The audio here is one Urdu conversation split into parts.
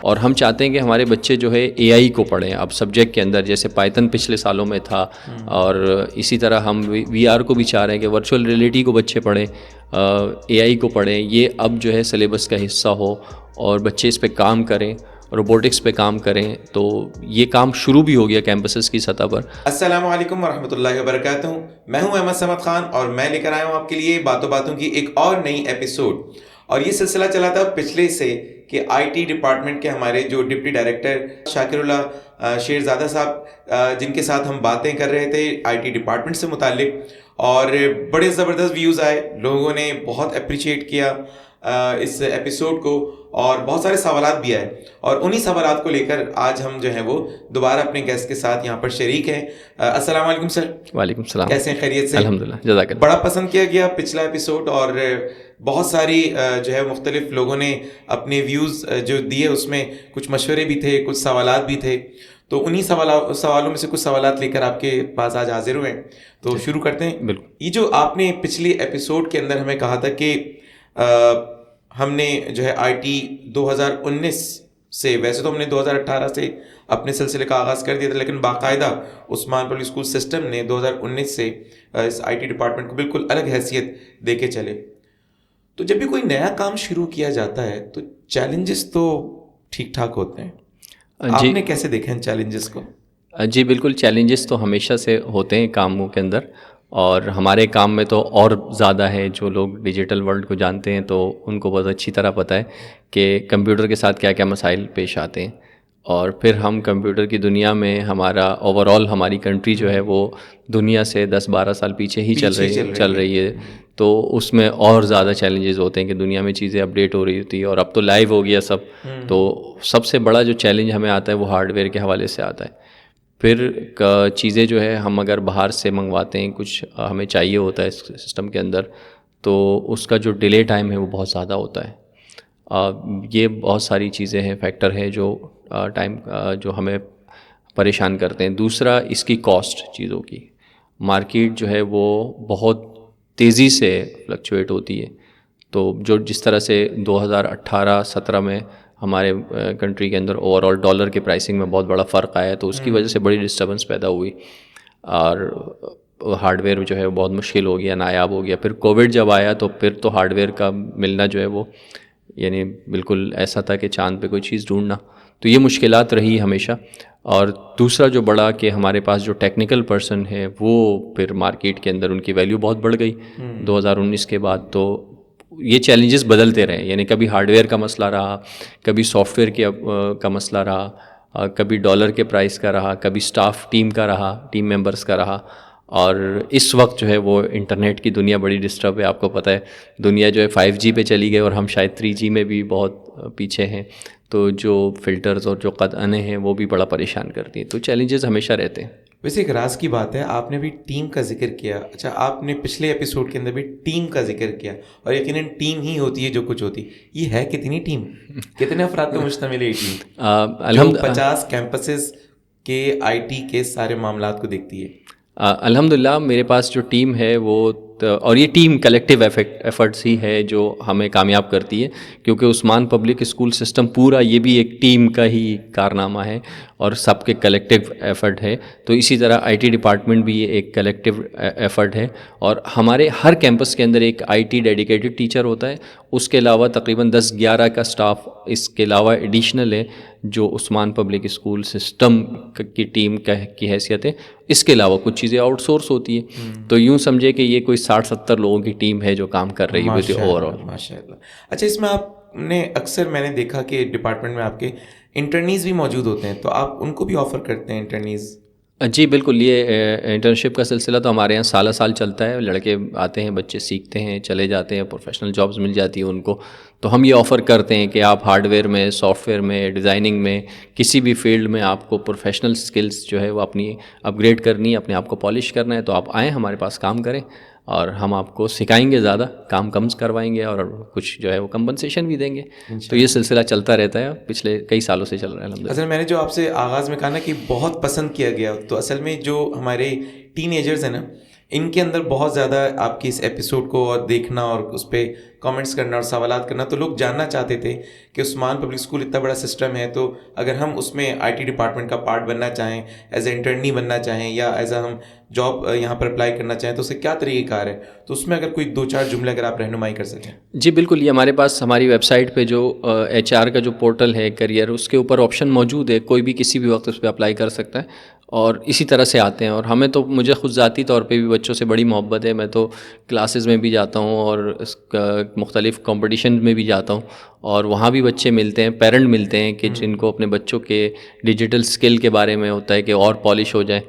اور ہم چاہتے ہیں کہ ہمارے بچے جو ہے اے آئی کو پڑھیں. اب سبجیکٹ کے اندر جیسے پائتن پچھلے سالوں میں تھا, اور اسی طرح ہم وی آر کو بھی چاہ رہے ہیں کہ ورچوئل ریئلٹی کو بچے پڑھیں, اے آئی کو پڑھیں. یہ اب جو ہے سلیبس کا حصہ ہو اور بچے اس پہ کام کریں, روبوٹکس پہ کام کریں. تو یہ کام شروع بھی ہو گیا کیمپسز کی سطح پر. السلام علیکم ورحمۃ اللہ وبرکاتہ. میں ہوں احمد صمد خان اور میں لے کر آیا ہوں آپ کے لیے باتوں باتوں کی ایک اور نئی ایپیسوڈ. اور یہ سلسلہ چلا تھا پچھلے سے کہ آئی ٹی ڈپارٹمنٹ کے ہمارے جو ڈپٹی ڈائریکٹر شاکر اللہ شیرزادہ صاحب, جن کے ساتھ ہم باتیں کر رہے تھے آئی ٹی ڈپارٹمنٹ سے متعلق, اور بڑے زبردست ویوز آئے, لوگوں نے بہت اپریشیٹ کیا اس ایپیسوڈ کو, اور بہت سارے سوالات بھی آئے. اور انہی سوالات کو لے کر آج ہم جو ہیں وہ دوبارہ اپنے گیسٹ کے ساتھ یہاں پر شریک ہیں. السلام علیکم سر. وعلیکم السلام. کیسے ہیں؟ خیریت سے؟ الحمدللہ, جزاک اللہ. بڑا پسند کیا گیا پچھلا ایپیسوڈ, اور بہت ساری جو ہے مختلف لوگوں نے اپنے ویوز جو دیے, اس میں کچھ مشورے بھی تھے, کچھ سوالات بھی تھے. تو انہی سوالوں میں سے کچھ سوالات لے کر آپ کے پاس آج حاضر ہوئے ہیں. تو شروع کرتے ہیں. بالکل. یہ جو آپ نے پچھلی ایپیسوڈ کے اندر ہمیں کہا تھا کہ ہم نے جو ہے آئی ٹی 2019 سے, ویسے تو ہم نے 2018 سے اپنے سلسلے کا آغاز کر دیا تھا, لیکن باقاعدہ عثمان پبلک اسکول سسٹم نے 2019 سے اس آئی ٹی ڈپارٹمنٹ کو بالکل الگ حیثیت دے کے چلے. تو جب بھی کوئی نیا کام شروع کیا جاتا ہے تو چیلنجز تو ٹھیک ٹھاک ہوتے ہیں. آپ نے کیسے دیکھا ان چیلنجز کو؟ جی بالکل, چیلنجز تو ہمیشہ سے ہوتے ہیں کاموں کے اندر, اور ہمارے کام میں تو اور زیادہ ہے. جو لوگ ڈیجیٹل ورلڈ کو جانتے ہیں تو ان کو بہت اچھی طرح پتہ ہے کہ کمپیوٹر کے ساتھ کیا کیا مسائل پیش آتے ہیں. اور پھر ہم کمپیوٹر کی دنیا میں ہمارا اوور آل ہماری کنٹری جو ہے وہ دنیا سے 10-12 سال پیچھے ہی چل رہی ہے. تو اس میں اور زیادہ چیلنجز ہوتے ہیں کہ دنیا میں چیزیں اپڈیٹ ہو رہی ہوتی ہے, اور اب تو لائیو ہو گیا سب. تو سب سے بڑا جو چیلنج ہمیں آتا ہے وہ ہارڈ ویئر کے حوالے سے آتا ہے. پھر چیزیں جو ہے ہم اگر باہر سے منگواتے ہیں, کچھ ہمیں چاہیے ہوتا ہے اس سسٹم کے اندر, تو اس کا جو ڈیلے ٹائم ہے وہ بہت زیادہ ہوتا ہے. یہ بہت ساری چیزیں ہیں, فیکٹر ہے جو ٹائم جو ہمیں پریشان کرتے ہیں. دوسرا اس کی کاسٹ, چیزوں کی مارکیٹ جو ہے وہ بہت تیزی سے فلکچویٹ ہوتی ہے. تو جو جس طرح سے 2018-17 میں ہمارے کنٹری کے اندر اوور آل ڈالر کے پرائسنگ میں بہت بڑا فرق آیا, تو اس کی وجہ سے بڑی ڈسٹربنس پیدا ہوئی, اور ہارڈ ویئر جو ہے وہ بہت مشکل ہو گیا, نایاب ہو گیا. پھر کووڈ جب آیا تو پھر تو ہارڈ ویئر کا ملنا جو ہے وہ یعنی بالکل ایسا تھا کہ چاند پہ کوئی چیز ڈھونڈنا. تو یہ مشکلات رہی ہمیشہ. اور دوسرا جو بڑا کہ ہمارے پاس جو ٹیکنیکل پرسن ہے وہ پھر مارکیٹ کے اندر ان کی ویلیو بہت بڑھ گئی 2019 کے بعد. تو یہ چیلنجز بدلتے رہے, یعنی کبھی ہارڈ ویئر کا مسئلہ رہا, کبھی سافٹ ویئر کا مسئلہ رہا, کبھی ڈالر کے پرائس کا رہا, کبھی سٹاف ٹیم کا رہا, ٹیم ممبرس کا رہا. اور اس وقت جو ہے وہ انٹرنیٹ کی دنیا بڑی ڈسٹرب ہے. آپ کو پتہ ہے دنیا جو ہے 5G پہ چلی گئی, اور ہم شاید 3G میں بھی بہت پیچھے ہیں. تو جو فلٹرز اور جو قطعے ہیں وہ بھی بڑا پریشان کرتی ہیں. تو چیلنجز ہمیشہ رہتے ہیں. ویسے ایک راز کی بات ہے, آپ نے بھی ٹیم کا ذکر کیا. اچھا, آپ نے پچھلے ایپیسوڈ کے اندر بھی ٹیم کا ذکر کیا, اور یقیناً ٹیم ہی ہوتی ہے جو کچھ ہوتی. یہ ہے کتنی ٹیم, کتنے افراد پر مشتمل ہے یہ ٹیم جو 50 کیمپسز کے آئی ٹی کے سارے معاملات کو دیکھتی ہے؟ الحمدللہ میرے پاس جو ٹیم ہے وہ, اور یہ ٹیم کلیکٹیو ایفرٹس ہی ہے جو ہمیں کامیاب کرتی ہے, کیونکہ عثمان پبلک اسکول سسٹم پورا یہ بھی ایک ٹیم کا ہی کارنامہ ہے اور سب کے کلیکٹیو ایفرٹ ہے. تو اسی طرح آئی ٹی ڈپارٹمنٹ بھی ایک کلیکٹیو ایفرٹ ہے, اور ہمارے ہر کیمپس کے اندر ایک آئی ٹی ڈیڈیکیٹڈ ٹیچر ہوتا ہے. اس کے علاوہ تقریباً 10-11 کا سٹاف اس کے علاوہ ایڈیشنل ہے جو عثمان پبلک اسکول سسٹم کی ٹیم کی حیثیت ہے. اس کے علاوہ کچھ چیزیں آؤٹ سورس ہوتی ہیں. تو یوں سمجھے کہ یہ کوئی 60-70 لوگوں کی ٹیم ہے جو کام کر رہی ہوتی ہے اوور آل. ماشاء اللہ. اچھا, اس میں آپ نے اکثر میں نے دیکھا کہ ڈپارٹمنٹ میں آپ کے انٹرنیز بھی موجود ہوتے ہیں, تو آپ ان کو بھی آفر کرتے ہیں انٹرنیز؟ جی بالکل, یہ انٹرنشپ کا سلسلہ تو ہمارے یہاں سالہ سال چلتا ہے. لڑکے آتے ہیں, بچے سیکھتے ہیں, چلے جاتے ہیں, پروفیشنل جابز مل جاتی ہیں ان کو. تو ہم یہ آفر کرتے ہیں کہ آپ ہارڈ ویئر میں, سافٹ ویئر میں, ڈیزائننگ میں, کسی بھی فیلڈ میں آپ کو پروفیشنل سکلز جو ہے وہ اپنی اپ گریڈ کرنی ہے, اپنے آپ کو پالش کرنا ہے, تو آپ آئیں ہمارے پاس کام کریں, اور ہم آپ کو سکھائیں گے, زیادہ کام کم کروائیں گے, اور کچھ جو ہے وہ کمپنسیشن بھی دیں گے. تو یہ سلسلہ چلتا رہتا ہے, پچھلے کئی سالوں سے چل رہا ہے الحمدللہ. اصل میں نے جو آپ سے آغاز میں کہا نا کہ بہت پسند کیا گیا, تو اصل میں جو ہمارے ٹین ایجرز ہیں نا, ان کے اندر بہت زیادہ آپ کی اس ایپیسوڈ کو اور دیکھنا اور اس پہ کامنٹس کرنا اور سوالات کرنا. تو لوگ جاننا چاہتے تھے کہ عثمان پبلک اسکول اتنا بڑا سسٹم ہے, تو اگر ہم اس میں آئی ٹی ڈپارٹمنٹ کا پارٹ بننا چاہیں, ایز اے انٹرنی بننا چاہیں, یا ایز اے ہم جاب یہاں پر اپلائی کرنا چاہیں, تو اسے کیا طریقہ کار ہے؟ تو اس میں اگر کوئی 2-4 جملے اگر آپ رہنمائی کر سکیں. جی بالکل, یہ ہمارے پاس ہماری ویب سائٹ پہ جو ایچ آر کا جو پورٹل ہے کریئر, اس کے اوپر آپشن موجود ہے, کوئی بھی کسی بھی وقت اس پہ اپلائی کر سکتا ہے اور اسی طرح سے آتے ہیں. اور ہمیں تو, مجھے خود ذاتی طور پہ بھی بچوں سے بڑی محبت ہے, میں تو کلاسز میں بھی جاتا ہوں اور اس کا مختلف کمپٹیشن میں بھی جاتا ہوں, اور وہاں بھی بچے ملتے ہیں, پیرنٹ ملتے ہیں کہ جن کو اپنے بچوں کے ڈیجیٹل اسکل کے بارے میں ہوتا ہے کہ اور پالش ہو جائیں.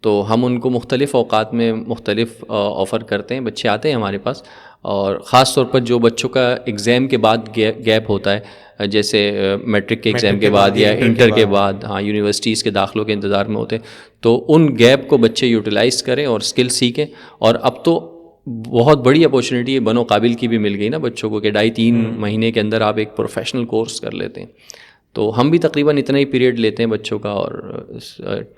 تو ہم ان کو مختلف اوقات میں مختلف آفر کرتے ہیں, بچے آتے ہیں ہمارے پاس. اور خاص طور پر جو بچوں کا ایگزام کے بعد گیپ ہوتا ہے, جیسے میٹرک کے ایگزام کے بعد یا انٹر کے بعد, ہاں یونیورسٹیز کے داخلوں کے انتظار میں ہوتے ہیں, تو ان گیپ کو بچے یوٹیلائز کریں اور اسکل سیکھیں. اور اب تو بہت بڑی اپورچونیٹی ہے, بنو قابل کی بھی مل گئی نا بچوں کو, کہ 2.5-3 مہینے کے اندر آپ ایک پروفیشنل کورس کر لیتے ہیں. تو ہم بھی تقریباً اتنا ہی پیریڈ لیتے ہیں بچوں کا اور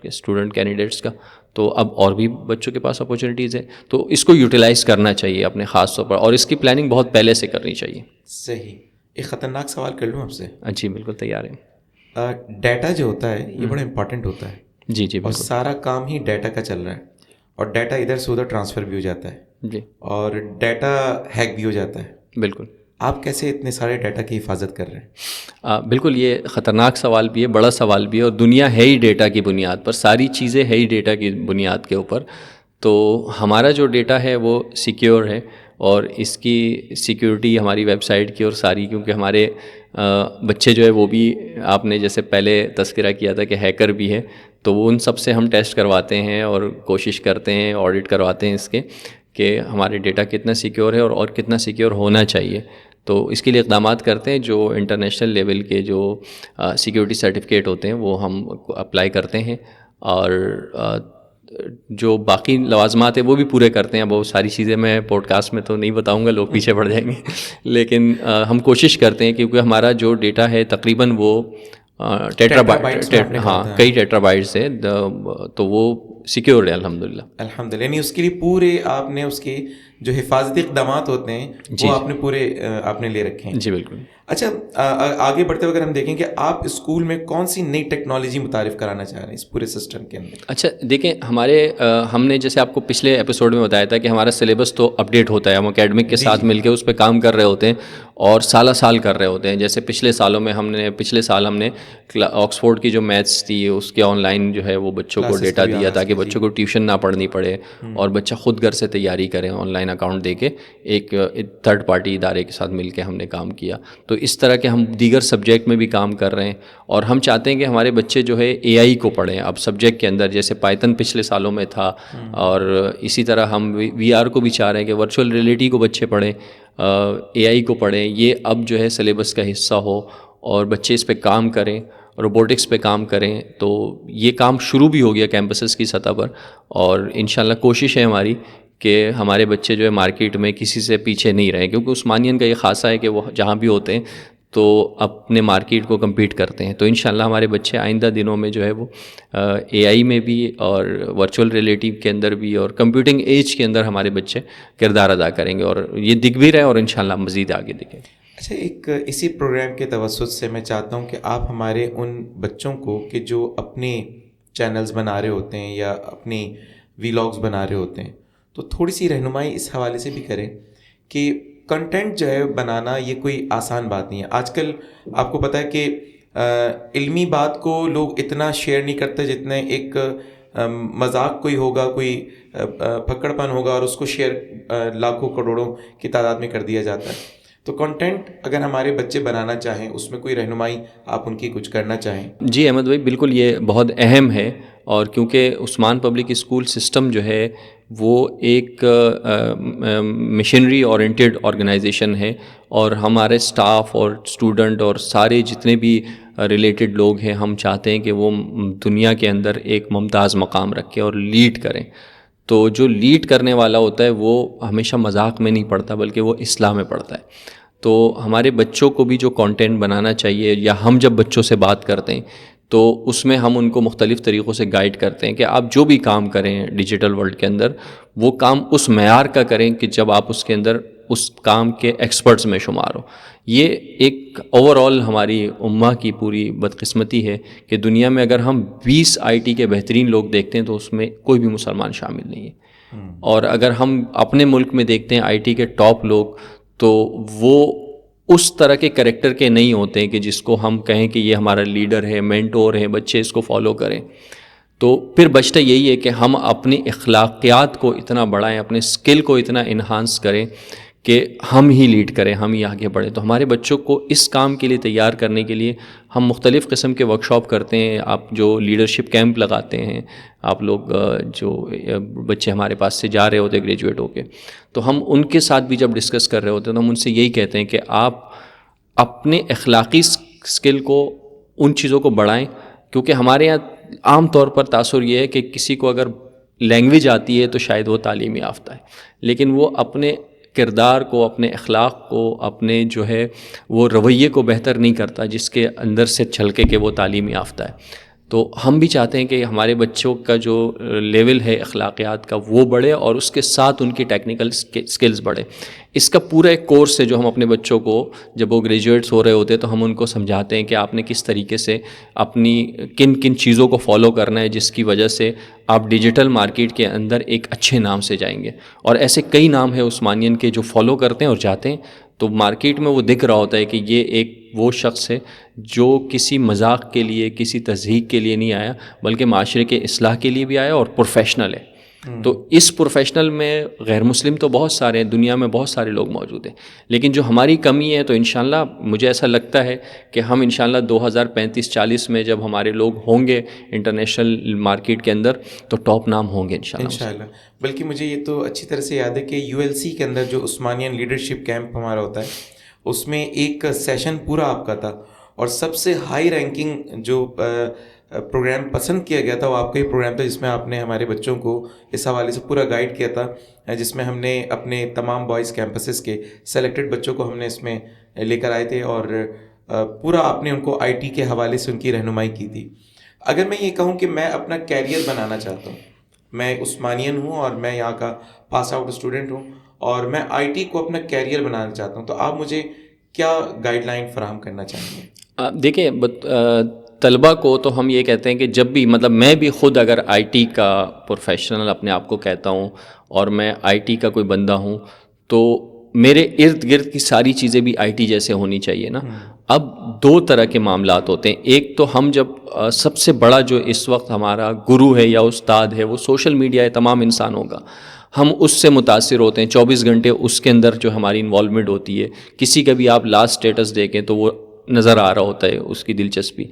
اسٹوڈنٹ کینڈیڈیٹس کا. تو اب اور بھی بچوں کے پاس اپورچونیٹیز ہیں, تو اس کو یوٹیلائز کرنا چاہیے اپنے خاص طور پر, اور اس کی پلاننگ بہت پہلے سے کرنی چاہیے. صحیح. ایک خطرناک سوال کر لوں آپ سے؟ جی بالکل تیار ہیں. ڈیٹا جو ہوتا ہے یہ بڑا امپورٹنٹ ہوتا ہے. جی جی اور سارا کام ہی ڈیٹا کا چل رہا ہے, اور ڈیٹا ادھر سے ادھر ٹرانسفر بھی ہو جاتا ہے. جی. اور ڈیٹا ہیک بھی ہو جاتا ہے. بالکل. آپ کیسے اتنے سارے ڈیٹا کی حفاظت کر رہے ہیں؟ بالکل, یہ خطرناک سوال بھی ہے, بڑا سوال بھی ہے, اور دنیا ہے ہی ڈیٹا کی بنیاد پر, ساری چیزیں ہے ہی ڈیٹا کی بنیاد کے اوپر. تو ہمارا جو ڈیٹا ہے وہ سیکیور ہے, اور اس کی سیکیورٹی ہماری ویب سائٹ کی اور ساری, کیونکہ ہمارے بچے جو ہے وہ بھی, آپ نے جیسے پہلے تذکرہ کیا تھا کہ ہیکر بھی ہے, تو وہ ان سب سے ہم ٹیسٹ کرواتے ہیں اور کوشش کرتے ہیں, آڈٹ کرواتے ہیں اس کے, کہ ہمارے ڈیٹا کتنا سیکیور ہے اور کتنا سیکیور ہونا چاہیے. تو اس کے لیے اقدامات کرتے ہیں. جو انٹرنیشنل لیول کے جو سیکیورٹی سرٹیفکیٹ ہوتے ہیں وہ ہم اپلائی کرتے ہیں, اور جو باقی لوازمات ہیں وہ بھی پورے کرتے ہیں. وہ ساری چیزیں میں پوڈ کاسٹ میں تو نہیں بتاؤں گا, لوگ پیچھے پڑ جائیں گے, لیکن ہم کوشش کرتے ہیں, کیونکہ ہمارا جو ڈیٹا ہے تقریباً وہ کئی ٹیٹرا بائٹس ہے, تو وہ سیکیور ہے الحمدللہ. یعنی اس کے لیے پورے آپ نے اس کی جو حفاظتی اقدامات ہوتے ہیں وہ آپ نے پورے آپ نے لے رکھے ہیں. جی بالکل. اچھا, آگے بڑھتے ہوئے اگر ہم دیکھیں کہ آپ اسکول میں کون سی نئی ٹیکنالوجی متعارف کرانا چاہ رہے ہیں اس پورے سسٹم کے اندر؟ اچھا دیکھیں, ہم نے جیسے آپ کو پچھلے ایپیسوڈ میں بتایا تھا کہ ہمارا سلیبس تو اپڈیٹ ہوتا ہے, ہم اکیڈمک کے ساتھ مل کے اس پہ کام کر رہے ہوتے ہیں اور سالہ سال کر رہے ہوتے ہیں. جیسے پچھلے سال ہم نے آکسفورڈ کی جو میتھس تھی اس کے آن لائن جو ہے وہ بچوں کو ڈیٹا دیا, تاکہ بچوں کو ٹیوشن نہ پڑھنی پڑے اور بچہ خود گھر سے تیاری کریں, آن لائن اکاؤنٹ دے کے ایک تھرڈ پارٹی ادارے کے ساتھ مل کے ہم نے کام کیا. تو اس طرح کے ہم دیگر سبجیکٹ میں بھی کام کر رہے ہیں, اور ہم چاہتے ہیں کہ ہمارے بچے جو ہے اے آئی کو پڑھیں اب سبجیکٹ کے اندر, جیسے پائتن پچھلے سالوں میں تھا, اور اسی طرح ہم وی آر کو بھی چاہ رہے ہیں کہ ورچوئل ریئلٹی کو بچے پڑھیں, اے آئی کو پڑھیں, یہ اب جو ہے سلیبس کا حصہ ہو اور بچے اس پہ کام کریں, روبوٹکس پہ کام کریں. تو یہ کام شروع بھی ہو گیا کیمپسز کی سطح پر, اور انشاءاللہ کوشش ہے ہماری کہ ہمارے بچے جو ہے مارکیٹ میں کسی سے پیچھے نہیں رہیں, کیونکہ عثمانین کا یہ خاصہ ہے کہ وہ جہاں بھی ہوتے ہیں تو اپنے مارکیٹ کو کمپیٹ کرتے ہیں. تو انشاءاللہ ہمارے بچے آئندہ دنوں میں جو ہے وہ اے آئی میں بھی اور ورچوئل ریئلٹی کے اندر بھی اور کمپیوٹنگ ایج کے اندر ہمارے بچے کردار ادا کریں گے, اور یہ دکھ بھی رہے اور انشاءاللہ مزید آگے دکھیں. اچھا, ایک اسی پروگرام کے توسط سے میں چاہتا ہوں کہ آپ ہمارے ان بچوں کو کہ جو اپنے چینلز بنا رہے ہوتے ہیں یا اپنی ویلاگز بنا رہے ہوتے ہیں, تو تھوڑی سی رہنمائی اس حوالے سے بھی کریں کہ کنٹینٹ جو ہے بنانا یہ کوئی آسان بات نہیں ہے. آج کل آپ کو پتہ ہے کہ علمی بات کو لوگ اتنا شیئر نہیں کرتے جتنے ایک مذاق کوئی ہوگا, کوئی پکڑ پن ہوگا اور اس کو شیئر لاکھوں کروڑوں کی تعداد میں کر دیا جاتا ہے. تو کنٹینٹ اگر ہمارے بچے بنانا چاہیں, اس میں کوئی رہنمائی آپ ان کی کچھ کرنا چاہیں؟ جی احمد بھائی, بالکل یہ بہت اہم ہے, اور کیونکہ عثمان پبلک اسکول سسٹم جو ہے وہ ایک مشنری اورینٹیڈ آرگنائزیشن ہے, اور ہمارے سٹاف اور اسٹوڈنٹ اور سارے جتنے بھی ریلیٹڈ لوگ ہیں, ہم چاہتے ہیں کہ وہ دنیا کے اندر ایک ممتاز مقام رکھیں اور لیڈ کریں. تو جو لیڈ کرنے والا ہوتا ہے وہ ہمیشہ مذاق میں نہیں پڑھتا بلکہ وہ اصلاح میں پڑھتا ہے. تو ہمارے بچوں کو بھی جو کانٹینٹ بنانا چاہیے, یا ہم جب بچوں سے بات کرتے ہیں تو اس میں ہم ان کو مختلف طریقوں سے گائیڈ کرتے ہیں کہ آپ جو بھی کام کریں ڈیجیٹل ورلڈ کے اندر, وہ کام اس معیار کا کریں کہ جب آپ اس کے اندر اس کام کے ایکسپرٹس میں شمار ہو. یہ ایک اوور آل ہماری امہ کی پوری بدقسمتی ہے کہ دنیا میں اگر ہم 20 IT کے بہترین لوگ دیکھتے ہیں تو اس میں کوئی بھی مسلمان شامل نہیں ہے. اور اگر ہم اپنے ملک میں دیکھتے ہیں IT کے ٹاپ لوگ تو وہ اس طرح کے کریکٹر کے نہیں ہوتے کہ جس کو ہم کہیں کہ یہ ہمارا لیڈر ہے, مینٹور ہے, بچے اس کو فالو کریں. تو پھر بچتا یہی ہے کہ ہم اپنی اخلاقیات کو اتنا بڑھائیں, اپنے اسکل کو اتنا انہانس کریں کہ ہم ہی لیڈ کریں, ہم ہی آگے بڑھیں. تو ہمارے بچوں کو اس کام کے لیے تیار کرنے کے لیے ہم مختلف قسم کے ورکشاپ کرتے ہیں. آپ جو لیڈرشپ کیمپ لگاتے ہیں, آپ لوگ جو بچے ہمارے پاس سے جا رہے ہوتے ہیں گریجویٹ ہو کے, تو ہم ان کے ساتھ بھی جب ڈسکس کر رہے ہوتے ہیں تو ہم ان سے یہی کہتے ہیں کہ آپ اپنے اخلاقی اسکل کو, ان چیزوں کو بڑھائیں. کیونکہ ہمارے یہاں عام طور پر تاثر یہ ہے کہ کسی کو اگر لینگویج آتی ہے تو شاید وہ تعلیم یافتہ ہے, لیکن وہ اپنے کردار کو, اپنے اخلاق کو, اپنے جو ہے وہ رویے کو بہتر نہیں کرتا جس کے اندر سے چھلکے کہ وہ تعلیم یافتہ ہے. تو ہم بھی چاہتے ہیں کہ ہمارے بچوں کا جو لیول ہے اخلاقیات کا وہ بڑھے اور اس کے ساتھ ان کی ٹیکنیکل سکلز بڑھے. اس کا پورا ایک کورس ہے جو ہم اپنے بچوں کو جب وہ گریجویٹس ہو رہے ہوتے ہیں تو ہم ان کو سمجھاتے ہیں کہ آپ نے کس طریقے سے اپنی کن کن چیزوں کو فالو کرنا ہے جس کی وجہ سے آپ ڈیجیٹل مارکیٹ کے اندر ایک اچھے نام سے جائیں گے. اور ایسے کئی نام ہیں عثمانین کے جو فالو کرتے ہیں اور جاتے ہیں, تو مارکیٹ میں وہ دکھ رہا ہوتا ہے کہ یہ ایک وہ شخص ہے جو کسی مذاق کے لیے, کسی تضحیک کے لیے نہیں آیا, بلکہ معاشرے کے اصلاح کے لیے بھی آیا اور پروفیشنل ہے. تو اس پروفیشنل میں غیر مسلم تو بہت سارے ہیں, دنیا میں بہت سارے لوگ موجود ہیں, لیکن جو ہماری کمی ہے تو انشاءاللہ مجھے ایسا لگتا ہے کہ ہم انشاءاللہ 2035-40 میں جب ہمارے لوگ ہوں گے انٹرنیشنل مارکیٹ کے اندر تو ٹاپ نام ہوں گے انشاءاللہ. بلکہ مجھے یہ تو اچھی طرح سے یاد ہے کہ ULC کے اندر جو عثمانین لیڈرشپ کیمپ ہمارا ہوتا ہے اس میں ایک سیشن پورا آپ کا تھا, اور سب سے ہائی رینکنگ جو پروگرام پسند کیا گیا تھا وہ آپ کا ہی پروگرام تھا, جس میں آپ نے ہمارے بچوں کو اس حوالے سے پورا گائیڈ کیا تھا, جس میں ہم نے اپنے تمام بوائز کیمپسز کے سلیکٹڈ بچوں کو ہم نے اس میں لے کر آئے تھے, اور پورا آپ نے ان کو IT کے حوالے سے ان کی رہنمائی کی تھی. اگر میں یہ کہوں کہ میں اپنا کیریئر بنانا چاہتا ہوں, میں عثمانین ہوں اور میں یہاں کا پاس آؤٹ اسٹوڈنٹ ہوں اور میں IT کو اپنا کیریئر بنانا چاہتا ہوں, تو آپ مجھے کیا گائیڈ لائن فراہم کرنا چاہیں گے؟ دیکھیں طلبہ کو تو ہم یہ کہتے ہیں کہ جب بھی مطلب میں بھی خود اگر IT کا پروفیشنل اپنے آپ کو کہتا ہوں اور میں IT کا کوئی بندہ ہوں تو میرے ارد گرد کی ساری چیزیں بھی IT جیسے ہونی چاہیے نا. اب دو طرح کے معاملات ہوتے ہیں. ایک تو ہم جب سب سے بڑا جو اس وقت ہمارا گرو ہے یا استاد ہے وہ سوشل میڈیا ہے تمام انسانوں کا, ہم اس سے متاثر ہوتے ہیں, 24 گھنٹے اس کے اندر جو ہماری انوالومنٹ ہوتی ہے. کسی کا بھی آپ لاسٹ اسٹیٹس دیکھیں تو وہ نظر آ رہا ہوتا ہے اس کی دلچسپی.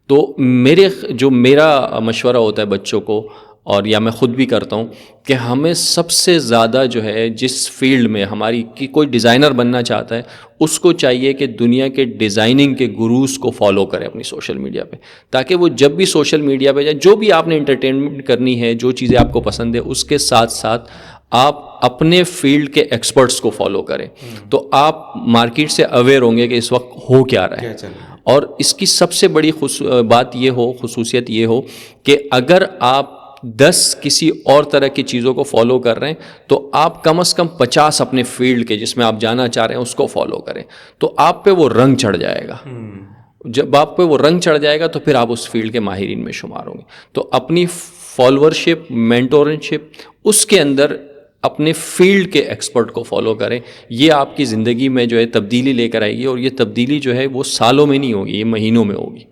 تو میرا مشورہ ہوتا ہے بچوں کو, اور یا میں خود بھی کرتا ہوں, کہ ہمیں سب سے زیادہ جو ہے جس فیلڈ میں ہماری کوئی ڈیزائنر بننا چاہتا ہے اس کو چاہیے کہ دنیا کے ڈیزائننگ کے گروز کو فالو کرے اپنی سوشل میڈیا پہ, تاکہ وہ جب بھی سوشل میڈیا پہ جائے جو بھی آپ نے انٹرٹینمنٹ کرنی ہے, جو چیزیں آپ کو پسند ہے, اس کے ساتھ ساتھ آپ اپنے فیلڈ کے ایکسپرٹس کو فالو کریں. تو آپ مارکیٹ سے اویئر ہوں گے کہ اس وقت ہو کیا رہا ہے. اور اس کی سب سے بڑی بات یہ ہو, خصوصیت یہ ہو کہ اگر آپ 10 کسی اور طرح کی چیزوں کو فالو کر رہے ہیں تو آپ کم از کم 50 اپنے فیلڈ کے جس میں آپ جانا چاہ رہے ہیں اس کو فالو کریں, تو آپ پہ وہ رنگ چڑھ جائے گا. جب آپ پہ وہ رنگ چڑھ جائے گا تو پھر آپ اس فیلڈ کے ماہرین میں شمار ہوں گے. تو اپنی فالوورشپ, مینٹورشپ, اس کے اندر اپنے فیلڈ کے ایکسپرٹ کو فالو کریں. یہ آپ کی زندگی میں جو ہے تبدیلی لے کر آئے گی, اور یہ تبدیلی جو ہے وہ سالوں میں نہیں ہوگی, یہ مہینوں میں ہوگی.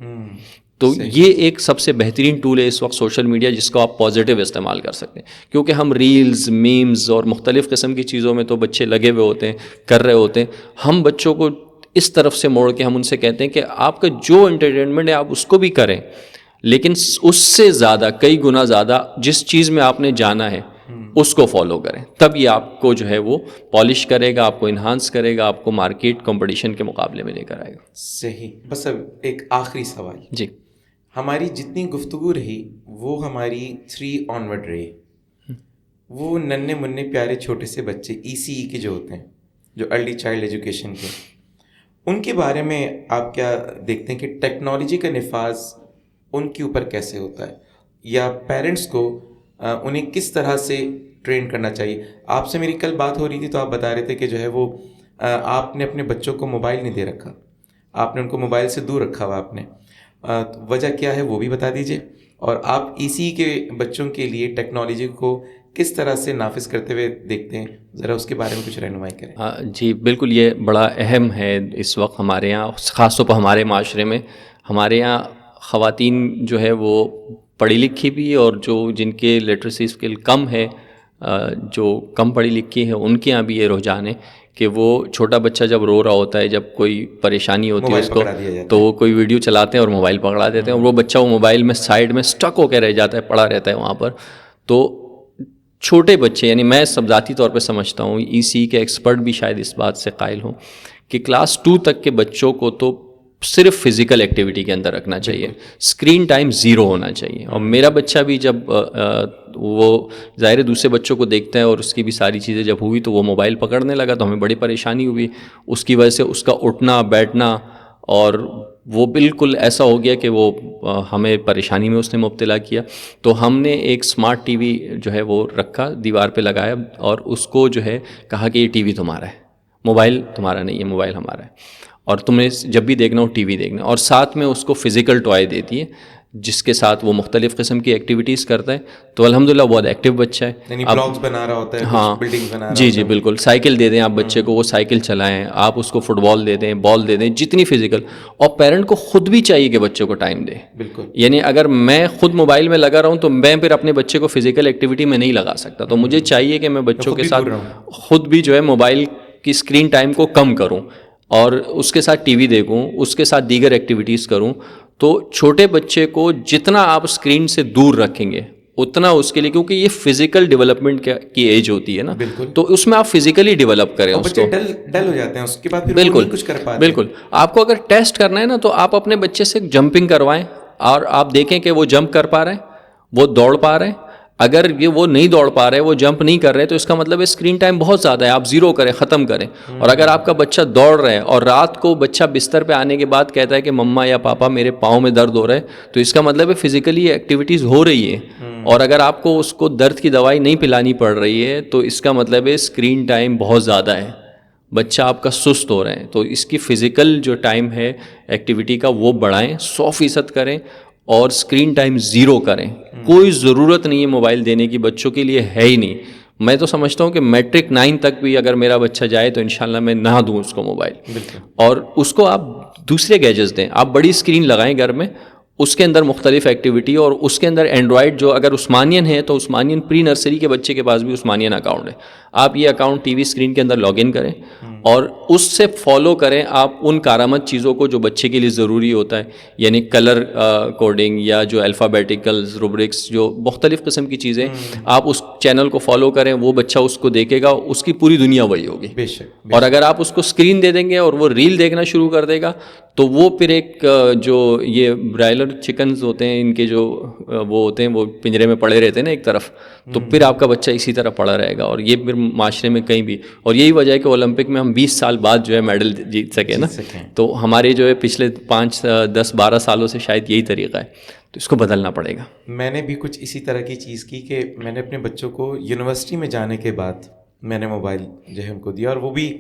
تو یہ ایک سب سے بہترین ٹول ہے اس وقت سوشل میڈیا, جس کو آپ پازیٹیو استعمال کر سکتے ہیں. کیونکہ ہم ریلز, میمز اور مختلف قسم کی چیزوں میں تو بچے لگے ہوئے ہوتے ہیں, کر رہے ہوتے ہیں. ہم بچوں کو اس طرف سے موڑ کے ہم ان سے کہتے ہیں کہ آپ کا جو انٹرٹینمنٹ ہے آپ اس کو بھی کریں, لیکن اس سے زیادہ, کئی گنا زیادہ جس چیز میں آپ نے جانا ہے اس کو فالو کریں. تب یہ آپ کو جو ہے وہ پالش کرے گا, آپ کو انہانس کرے گا, آپ کو مارکیٹ کمپٹیشن کے مقابلے میں لے کر آئے گا. صحیح. بس اب ایک آخری سوال. جی. ہماری جتنی گفتگو رہی وہ ہماری 3 آنورڈ رہی. وہ ننھے منھے پیارے چھوٹے سے بچے ECE کے جو ہوتے ہیں, جو ارلی چائلڈ ایجوکیشن کے, ان کے بارے میں آپ کیا دیکھتے ہیں کہ ٹیکنالوجی کا نفاذ ان کے اوپر کیسے ہوتا ہے, یا پیرنٹس کو انہیں کس طرح سے ٹرین کرنا چاہیے. آپ سے میری کل بات ہو رہی تھی تو آپ بتا رہے تھے کہ جو ہے وہ آپ نے اپنے بچوں کو موبائل نہیں دے رکھا, آپ نے ان کو موبائل سے دور رکھا ہوا. آپ نے وجہ کیا ہے وہ بھی بتا دیجیے, اور آپ اسی کے بچوں کے لیے ٹیکنالوجی کو کس طرح سے نافذ کرتے ہوئے دیکھتے ہیں, ذرا اس کے بارے میں کچھ رہنمائی کریں. جی بالکل, یہ بڑا اہم ہے اس وقت ہمارے یہاں, خاص طور پر ہمارے معاشرے میں. ہمارے یہاں خواتین جو ہے وہ پڑھی لکھی بھی, اور جو جن کے لٹریسی اسکل کم ہے, جو کم پڑھی لکھی ہیں, ان کے یہاں بھی یہ رجحان ہے کہ وہ چھوٹا بچہ جب رو رہا ہوتا ہے, جب کوئی پریشانی ہوتی ہے اس کو, تو وہ کوئی ویڈیو چلاتے ہیں اور موبائل پکڑا دیتے ہیں, اور وہ بچہ وہ موبائل میں سائڈ میں سٹک ہو کے رہ جاتا ہے, پڑا رہتا ہے وہاں پر. تو چھوٹے بچے, یعنی میں سب ذاتی طور پہ سمجھتا ہوں, ای سی کے ایکسپرٹ بھی شاید اس بات سے قائل ہوں کہ کلاس 2 تک کے بچوں کو تو صرف فزیکل ایکٹیویٹی کے اندر رکھنا چاہیے, اسکرین ٹائم 0 ہونا چاہیے. اور میرا بچہ بھی جب وہ ظاہر دوسرے بچوں کو دیکھتا ہے اور اس کی بھی ساری چیزیں جب ہوئی تو وہ موبائل پکڑنے لگا, تو ہمیں بڑی پریشانی ہوئی. اس کی وجہ سے اس کا اٹھنا بیٹھنا, اور وہ بالکل ایسا ہو گیا کہ وہ ہمیں پریشانی میں اس نے مبتلا کیا. تو ہم نے ایک اسمارٹ ٹی وی جو ہے وہ رکھا, دیوار پہ لگایا, اور اس کو جو ہے کہا کہ یہ ٹی وی تمہارا ہے, موبائل تمہارا نہیں ہے, موبائل ہمارا ہے, اور تم نے جب بھی دیکھنا ہو ٹی وی دیکھنا. اور ساتھ میں اس کو فزیکل ٹوائے دیتی ہے جس کے ساتھ وہ مختلف قسم کی ایکٹیویٹیز کرتا ہے. تو الحمدللہ بہت ایکٹیو بچہ ہے, یعنی بلاگز بنا رہا ہوتا ہے, ہاں بلڈنگ بنا رہا جی جی بالکل. سائیکل دے دیں آپ بچے کو, وہ سائیکل چلائیں, آپ اس کو فٹ بال دے دیں, بال دے دیں, جتنی فزیکل. اور پیرنٹ کو خود بھی چاہیے کہ بچے کو ٹائم دے. بالکل, یعنی اگر میں خود موبائل میں لگا رہا ہوں تو میں پھر اپنے بچے کو فزیکل ایکٹیویٹی میں نہیں لگا سکتا. تو مجھے چاہیے کہ میں بچوں کے ساتھ خود بھی جو ہے موبائل کی اسکرین ٹائم کو کم کروں, اور اس کے ساتھ ٹی وی دیکھوں, اس کے ساتھ دیگر ایکٹیویٹیز کروں. تو چھوٹے بچے کو جتنا آپ اسکرین سے دور رکھیں گے اتنا اس کے لیے, کیونکہ یہ فزیکل ڈیولپمنٹ کی ایج ہوتی ہے نا, تو اس میں آپ فزیکلی ڈیولپ کریں اس کو. ڈل ہو جاتے ہیں اس کے بعد پھر بالکل کچھ کر پاتے. بالکل, آپ کو اگر ٹیسٹ کرنا ہے نا تو آپ اپنے بچے سے جمپنگ کروائیں, اور آپ دیکھیں کہ وہ جمپ کر پا رہے ہیں, وہ دوڑ پا رہے ہیں. اگر یہ وہ نہیں دوڑ پا رہے, وہ جمپ نہیں کر رہے, تو اس کا مطلب ہے اسکرین ٹائم بہت زیادہ ہے, آپ 0 کریں, ختم کریں. اور اگر آپ کا بچہ دوڑ رہا ہے اور رات کو بچہ بستر پہ آنے کے بعد کہتا ہے کہ مما یا پاپا میرے پاؤں میں درد ہو رہا ہے, تو اس کا مطلب ہے فزیکلی ایکٹیویٹیز ہو رہی ہے. اور اگر آپ کو اس کو درد کی دوائی نہیں پلانی پڑ رہی ہے تو اس کا مطلب ہے اسکرین ٹائم بہت زیادہ ہے, بچہ آپ کا سست ہو رہا ہے. تو اس کی فزیکل جو ٹائم ہے ایکٹیویٹی کا وہ بڑھائیں, 100% کریں, اور اسکرین ٹائم 0 کریں. کوئی ضرورت نہیں ہے موبائل دینے کی, بچوں کے لیے ہے ہی نہیں. میں تو سمجھتا ہوں کہ میٹرک 9 تک بھی اگر میرا بچہ جائے تو انشاءاللہ میں نہ دوں اس کو موبائل. اور اس کو آپ دوسرے گیجٹس دیں, آپ بڑی اسکرین لگائیں گھر میں, اس کے اندر مختلف ایکٹیویٹی, اور اس کے اندر اینڈرائڈ جو اگر عثمانین ہے تو عثمانین پری نرسری کے بچے کے پاس بھی عثمانین اکاؤنٹ ہے, آپ یہ اکاؤنٹ ٹی وی اسکرین کے اندر لاگ ان کریں اور اس سے فالو کریں آپ ان کارآمد چیزوں کو جو بچے کے لیے ضروری ہوتا ہے, یعنی کلر کوڈنگ یا جو الفابیٹیکلز, روبرکس, جو مختلف قسم کی چیزیں, آپ اس چینل کو فالو کریں, وہ بچہ اس کو دیکھے گا, اس کی پوری دنیا وہی ہوگی. اور اگر آپ اس کو اسکرین دے دیں گے اور وہ ریل دیکھنا شروع کر دے گا تو وہ پھر ایک جو یہ برائلر چکنز ہوتے ہیں, ان کے جو وہ ہوتے ہیں وہ پنجرے میں پڑے رہتے ہیں نا ایک طرف, تو پھر آپ کا بچہ اسی طرح پڑا رہے گا, اور یہ پھر معاشرے میں کہیں بھی. اور یہی وجہ ہے کہ اولمپک میں ہم 20 سال بعد جو ہے میڈل جیت سکے نا, تو ہمارے جو ہے پچھلے 5, 10, 12 سالوں سے شاید یہی طریقہ ہے, تو اس کو بدلنا پڑے گا. میں نے بھی کچھ اسی طرح کی چیز کی کہ میں نے اپنے بچوں کو یونیورسٹی میں جانے کے بعد میں نے موبائل جو ہے ان کو دیا, اور وہ بھی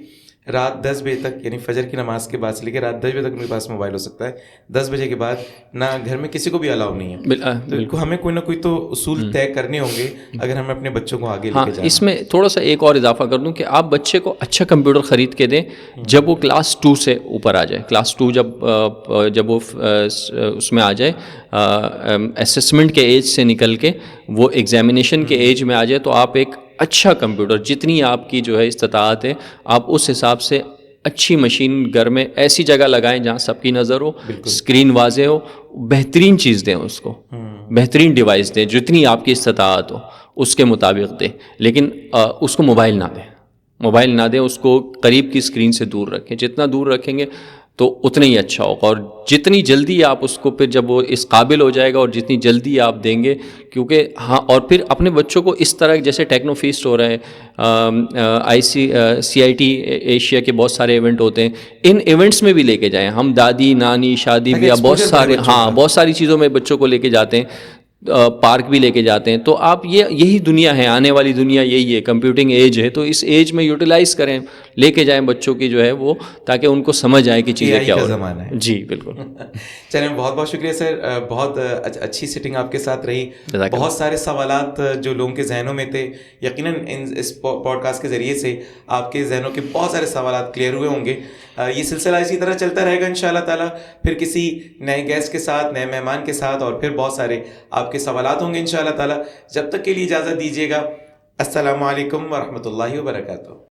رات 10 بجے تک, یعنی فجر کی نماز کے بعد سے لے کے رات 10 بجے تک میرے پاس موبائل ہو سکتا ہے. 10 بجے کے بعد نہ گھر میں کسی کو بھی الاؤ نہیں ہے. تو ہمیں کوئی نہ کوئی تو اصول طے کرنے ہوں گے اگر ہمیں اپنے بچوں کو آگے لے کے جانا. اس میں تھوڑا سا ایک اور اضافہ کر دوں کہ آپ بچے کو اچھا کمپیوٹر خرید کے دیں جب وہ کلاس 2 سے اوپر آ جائے. کلاس 2 جب وہ اس میں آ جائے, اسسمنٹ کے ایج سے نکل کے وہ ایگزامینیشن کے ایج میں آ جائے, تو آپ ایک اچھا کمپیوٹر, جتنی آپ کی جو ہے استطاعت ہے, آپ اس حساب سے اچھی مشین گھر میں ایسی جگہ لگائیں جہاں سب کی نظر ہو, اسکرین واضح ہو, بہترین چیز دیں اس کو, بہترین ڈیوائس دیں, جتنی آپ کی استطاعت ہو اس کے مطابق دیں. لیکن اس کو موبائل نہ دیں, اس کو قریب کی اسکرین سے دور رکھیں. جتنا دور رکھیں گے تو اتنا ہی اچھا ہوگا, اور جتنی جلدی آپ اس کو پھر جب وہ اس قابل ہو جائے گا اور جتنی جلدی آپ دیں گے, کیونکہ ہاں, اور پھر اپنے بچوں کو اس طرح جیسے ٹیکنو فیسٹ ہو رہے ہیں, CIT ایشیا کے بہت سارے ایونٹ ہوتے ہیں, ان ایونٹس میں بھی لے کے جائیں. ہم دادی, نانی, شادی بیاہ, بہت ساری چیزوں میں بچوں کو لے کے جاتے ہیں. پارک بھی لے کے جاتے ہیں. تو آپ یہی دنیا ہے, آنے والی دنیا یہی ہے, کمپیوٹنگ ایج ہے, تو اس ایج میں یوٹیلائز کریں, لے کے جائیں بچوں کی جو ہے وہ, تاکہ ان کو سمجھ آئے کہ چیزیں کیا ہو رہی ہیں. جی بالکل. چلیں, بہت بہت شکریہ سر, بہت اچھی سیٹنگ آپ کے ساتھ رہی. بہت سارے سوالات جو لوگوں کے ذہنوں میں تھے, یقیناً اس پوڈ کاسٹ کے ذریعے سے آپ کے ذہنوں کے بہت سارے سوالات کلیئر ہوئے ہوں گے. یہ سلسلہ اسی طرح چلتا رہے گا انشاءاللہ تعالیٰ. پھر کسی نئے گیسٹ کے ساتھ, نئے مہمان کے ساتھ, اور پھر بہت سارے آپ کے سوالات ہوں گے انشاءاللہ تعالیٰ. جب تک کے لیے اجازت دیجیے گا. السلام علیکم ورحمۃ اللہ وبرکاتہ.